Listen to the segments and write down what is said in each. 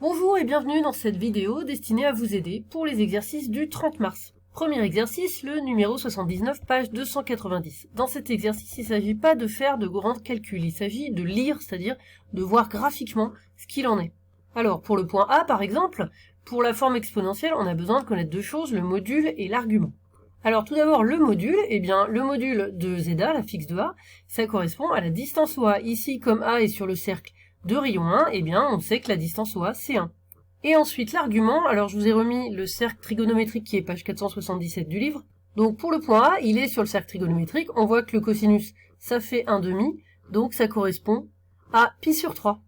Bonjour et bienvenue dans cette vidéo destinée à vous aider pour les exercices du 30 mars. Premier exercice, le numéro 79, page 290. Dans cet exercice, il ne s'agit pas de faire de grands calculs, il s'agit de lire, c'est-à-dire de voir graphiquement ce qu'il en est. Alors, pour le point A, par exemple, pour la forme exponentielle, on a besoin de connaître deux choses, le module et l'argument. Alors, tout d'abord, le module, le module de zA, la fixe de A, ça correspond à la distance OA. Ici, comme A est sur le cercle de rayon 1, on sait que la distance OA, c'est 1. Et ensuite, l'argument, alors je vous ai remis le cercle trigonométrique qui est page 477 du livre. Donc pour le point A, il est sur le cercle trigonométrique, on voit que le cosinus, ça fait 1/2, donc ça correspond à pi sur 3.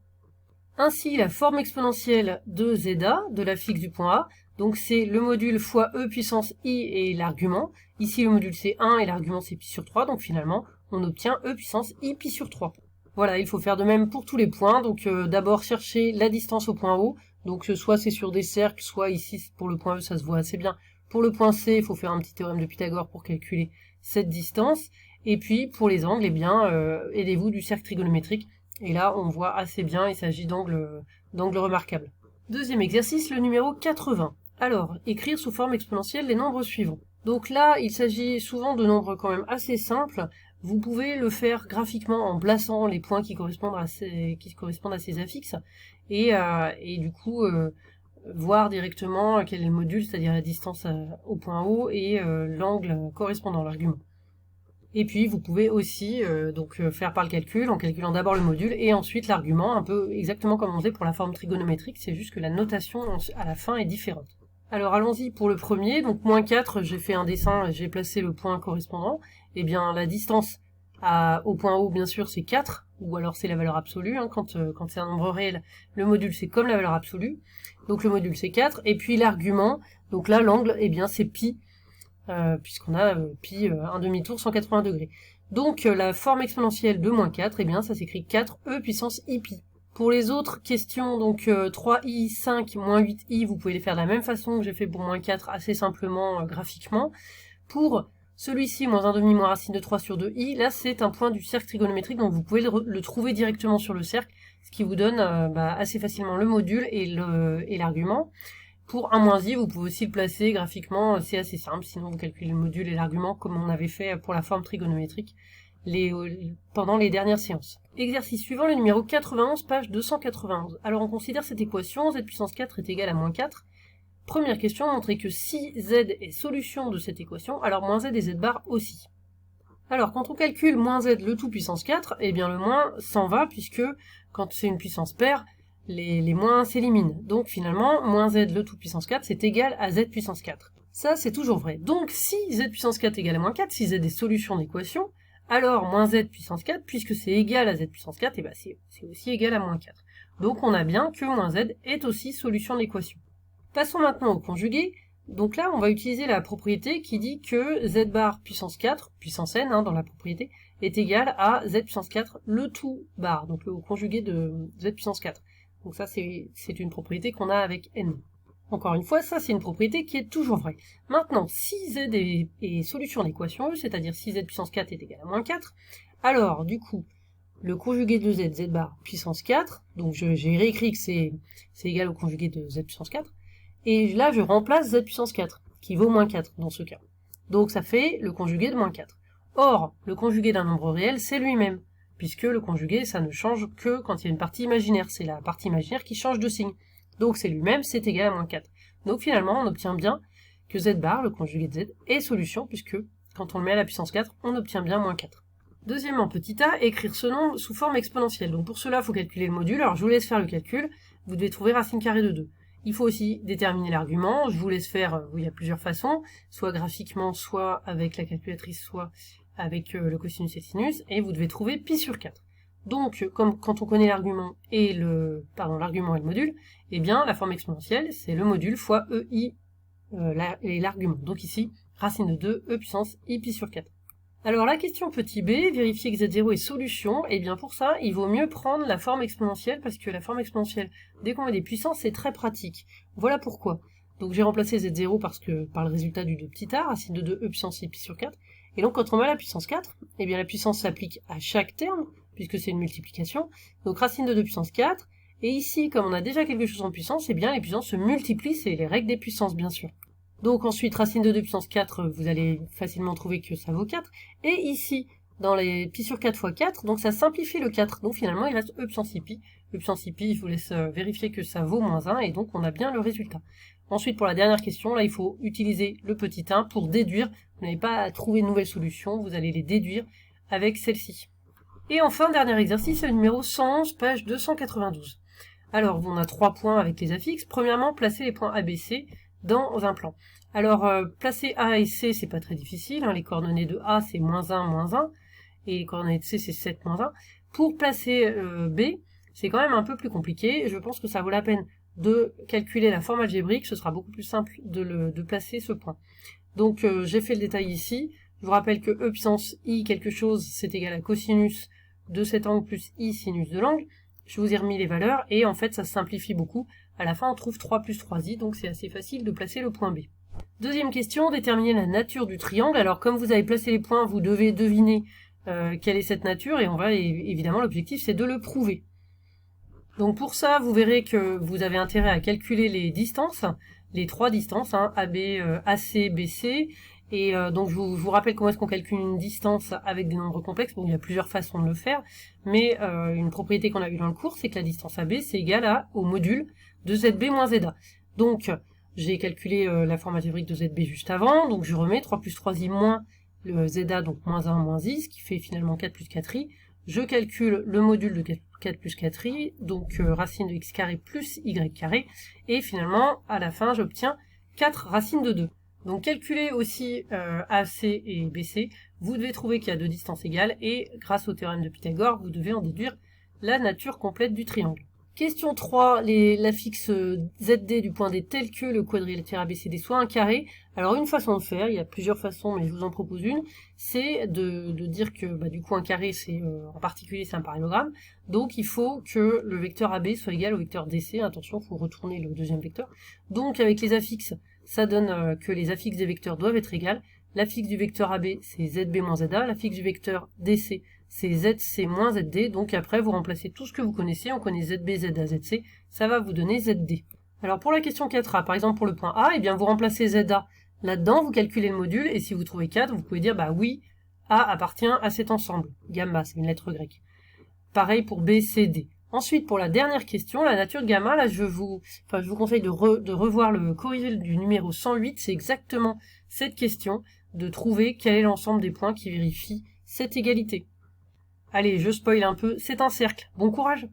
Ainsi, la forme exponentielle de zA, de la fixe du point A, donc c'est le module fois e puissance i et l'argument. Ici, le module c'est 1 et l'argument c'est pi sur 3, donc finalement, on obtient e puissance i pi sur 3. Voilà, il faut faire de même pour tous les points. Donc d'abord chercher la distance au point O. Donc soit c'est sur des cercles, soit ici pour le point E ça se voit assez bien. Pour le point C, il faut faire un petit théorème de Pythagore pour calculer cette distance. Et puis pour les angles, aidez-vous du cercle trigonométrique. Et là on voit assez bien, il s'agit d'angles remarquables. Deuxième exercice, le numéro 80. Alors, écrire sous forme exponentielle les nombres suivants. Donc là, il s'agit souvent de nombres quand même assez simples. Vous pouvez le faire graphiquement en plaçant les points qui correspondent à ces affixes et du coup voir directement quel est le module, c'est-à-dire la distance au point O et l'angle correspondant à l'argument. Et puis vous pouvez aussi faire par le calcul, en calculant d'abord le module et ensuite l'argument, un peu exactement comme on faisait pour la forme trigonométrique, c'est juste que la notation à la fin est différente. Alors allons-y pour le premier, donc moins 4, j'ai fait un dessin, j'ai placé le point correspondant. Eh bien la distance au point O, bien sûr, c'est 4, ou alors c'est la valeur absolue, quand c'est un nombre réel, le module c'est comme la valeur absolue, donc le module c'est 4, et puis l'argument, donc là l'angle, c'est pi, puisqu'on a pi un demi-tour 180 degrés. Donc la forme exponentielle de moins 4, ça s'écrit 4e puissance i pi. Pour les autres questions, donc 3i, 5, moins 8i, vous pouvez les faire de la même façon que j'ai fait pour moins 4, assez simplement graphiquement. Pour celui-ci, moins 1/2, moins racine de 3 sur 2i, là c'est un point du cercle trigonométrique, donc vous pouvez le trouver directement sur le cercle, ce qui vous donne assez facilement le module et l'argument. Pour 1 moins i, vous pouvez aussi le placer graphiquement, c'est assez simple, sinon vous calculez le module et l'argument comme on avait fait pour la forme trigonométrique pendant les dernières séances. Exercice suivant, le numéro 91, page 291. Alors on considère cette équation, z puissance 4 est égal à moins 4. Première question, montrer que si z est solution de cette équation, alors moins z et z bar aussi. Alors quand on calcule moins z le tout puissance 4, le moins s'en va puisque quand c'est une puissance paire, les moins s'éliminent. Donc finalement, moins z le tout puissance 4, c'est égal à z puissance 4. Ça, c'est toujours vrai. Donc si z puissance 4 est égal à moins 4, si z est solution d'équation, alors moins z puissance 4, puisque c'est égal à z puissance 4, c'est aussi égal à moins 4. Donc on a bien que moins z est aussi solution de l'équation. Passons maintenant au conjugué. Donc là, on va utiliser la propriété qui dit que z bar puissance 4, puissance n dans la propriété, est égal à z puissance 4 le tout bar, donc le conjugué de z puissance 4. Donc ça, c'est une propriété qu'on a avec n. Encore une fois, ça c'est une propriété qui est toujours vraie. Maintenant, si z est solution de l'équation E, c'est-à-dire si z puissance 4 est égal à moins 4, alors du coup, le conjugué de z, z bar puissance 4, donc j'ai réécrit que c'est égal au conjugué de z puissance 4, et là je remplace z puissance 4, qui vaut moins 4 dans ce cas. Donc ça fait le conjugué de moins 4. Or, le conjugué d'un nombre réel, c'est lui-même, puisque le conjugué, ça ne change que quand il y a une partie imaginaire, c'est la partie imaginaire qui change de signe. Donc c'est lui-même, c'est égal à moins 4. Donc finalement, on obtient bien que z bar, le conjugué de z, est solution, puisque quand on le met à la puissance 4, on obtient bien moins 4. Deuxièmement, petit a, écrire ce nombre sous forme exponentielle. Donc pour cela, il faut calculer le module. Alors je vous laisse faire le calcul. Vous devez trouver racine carrée de 2. Il faut aussi déterminer l'argument. Je vous laisse faire, il y a plusieurs façons, soit graphiquement, soit avec la calculatrice, soit avec le cosinus et le sinus. Et vous devez trouver pi sur 4. Donc, comme quand on connaît l'argument et le module, la forme exponentielle, c'est le module fois ei et l'argument. Donc ici, racine de 2, e puissance i pi sur 4. Alors la question petit b, vérifier que z0 est solution, pour ça, il vaut mieux prendre la forme exponentielle, parce que la forme exponentielle, dès qu'on met des puissances, c'est très pratique. Voilà pourquoi. Donc j'ai remplacé z0 par le résultat du 2 petit a, racine de 2, e puissance i pi sur 4. Et donc quand on met la puissance 4, la puissance s'applique à chaque terme, puisque c'est une multiplication. Donc racine de 2 puissance 4, Et ici, comme on a déjà quelque chose en puissance, eh bien les puissances se multiplient, c'est les règles des puissances bien sûr. Donc ensuite, racine de 2 puissance 4, vous allez facilement trouver que ça vaut 4. Et ici, dans les pi sur 4 fois 4, donc ça simplifie le 4. Donc finalement, il reste e puissance i pi. E puissance i pi, je vous laisse vérifier que ça vaut moins 1, et donc on a bien le résultat. Ensuite, pour la dernière question, là, il faut utiliser le petit 1 pour déduire. Vous n'avez pas à trouver une nouvelle solution, vous allez les déduire avec celle-ci. Et enfin, dernier exercice, le numéro 111, page 292. Alors, on a 3 points avec les affixes. Premièrement, placer les points A, B, C dans un plan. Alors, placer A et C, c'est pas très difficile. Hein. Les coordonnées de A, c'est -1, -1. Et les coordonnées de C, c'est 7, -1. Pour placer B, c'est quand même un peu plus compliqué. Je pense que ça vaut la peine de calculer la forme algébrique. Ce sera beaucoup plus simple de placer ce point. Donc, j'ai fait le détail ici. Je vous rappelle que E puissance I quelque chose, c'est égal à cosinus de cet angle plus I sinus de l'angle. Je vous ai remis les valeurs, et en fait, ça se simplifie beaucoup. À la fin, on trouve 3 plus 3i, donc c'est assez facile de placer le point B. Deuxième question, déterminer la nature du triangle. Alors, comme vous avez placé les points, vous devez deviner quelle est cette nature, et évidemment, l'objectif, c'est de le prouver. Donc pour ça, vous verrez que vous avez intérêt à calculer les distances, les 3 distances, hein, AB, AC, BC, et donc je vous rappelle comment est-ce qu'on calcule une distance avec des nombres complexes. Bon, il y a plusieurs façons de le faire, mais une propriété qu'on a vue dans le cours, c'est que la distance AB, c'est égal au module de ZB moins ZA. Donc, j'ai calculé la forme algébrique de ZB juste avant, donc je remets 3 plus 3i moins le ZA, donc moins 1 moins i, ce qui fait finalement 4 plus 4i. Je calcule le module de 4 plus 4i, donc racine de x carré plus y carré, et finalement, à la fin, j'obtiens 4 racines de 2. Donc calculez aussi AC et BC, vous devez trouver qu'il y a 2 distances égales, et grâce au théorème de Pythagore, vous devez en déduire la nature complète du triangle. Question 3, l'affixe ZD du point D tel que le quadrilatère ABCD soit un carré. Alors une façon de faire, il y a plusieurs façons, mais je vous en propose une, c'est de dire que du coup un carré, c'est en particulier c'est un parallélogramme, donc il faut que le vecteur AB soit égal au vecteur DC. Attention, il faut retourner le deuxième vecteur. Donc avec les affixes, ça donne que les affixes des vecteurs doivent être égales. L'affixe du vecteur AB, c'est ZB moins ZA, l'affixe du vecteur DC, c'est ZC moins ZD, donc après vous remplacez tout ce que vous connaissez, on connaît ZB, ZA, ZC, ça va vous donner ZD. Alors pour la question 4a, par exemple pour le point A, eh bien vous remplacez ZA là-dedans, vous calculez le module, et si vous trouvez 4, vous pouvez dire oui, A appartient à cet ensemble, gamma, c'est une lettre grecque. Pareil pour B, C, D. Ensuite, pour la dernière question, la nature de gamma, là je vous conseille de revoir le corrigé du numéro 108, c'est exactement cette question, de trouver quel est l'ensemble des points qui vérifient cette égalité. Allez, je spoil un peu, c'est un cercle. Bon courage!